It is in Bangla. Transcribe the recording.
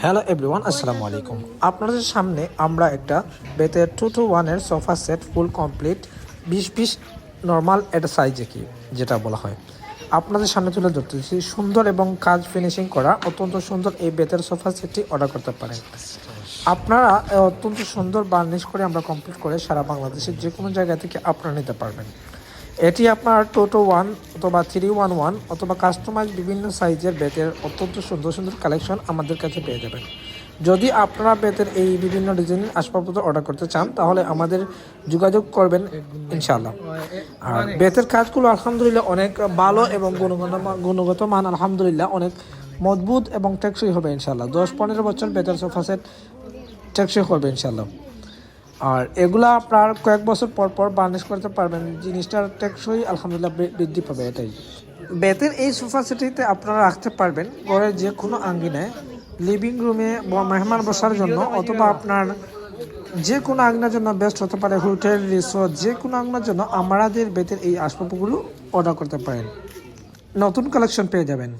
হ্যালো এভরিওয়ান, আসসালামু আলাইকুম। আপনাদের সামনে আমরা একটা বেতের 2-to-1 sofa set full complete 20-20 normal এটা সাইজে কি যেটা বলা হয় আপনাদের সামনে তুলে ধরতেছি। সুন্দর এবং কাজ ফিনিশিং করা অত্যন্ত সুন্দর এই বেতের সোফা সেটটি অর্ডার করতে পারেন আপনারা। অত্যন্ত সুন্দর বার্নিশ করে আমরা কমপ্লিট করে সারা বাংলাদেশের যে কোনো জায়গা থেকে আপনারা নিতে পারবেন। এটি আপনার 2-to-1 অথবা 3-1-1 অথবা কাস্টমাইজ বিভিন্ন সাইজের বেতের অত্যন্ত সুন্দর সুন্দর কালেকশন আমাদের কাছে পেয়ে যাবেন। যদি আপনারা বেতের এই বিভিন্ন ডিজাইনের আসবাবপত্র অর্ডার করতে চান তাহলে আমাদের যোগাযোগ করবেন ইনশাআল্লাহ। আর বেতের কাজগুলো আলহামদুলিল্লাহ অনেক ভালো এবং গুণগত মান আলহামদুলিল্লাহ অনেক মজবুত এবং টেকসই হবে ইনশাআল্লাহ। 10-15 বছর বেতের সোফা সেট টেকসই হবে ইনশাআল্লাহ। আর এগুলা আপনার কয়েক বছর পর পর বার্নিশ করতে পারবেন, জিনিসটার টেকসই আলহামদুলিল্লাহ বৃদ্ধি পাবে। এটাই বেতের এই সোফা সেটিতে আপনারা রাখতে পারবেন ঘরের যে কোনো আঙ্গিনায়, লিভিং রুমে মেহমান বসার জন্য, অথবা আপনার যে কোনো আঙ্গিনার জন্য বেস্ট হতে পারে। হোটেল, রিসোর্ট, যে কোনো আঙ্গিনার জন্য আমাদের বেতের এই আসবাবগুলো অর্ডার করতে পারেন। নতুন কালেকশন পেয়ে যাবেন।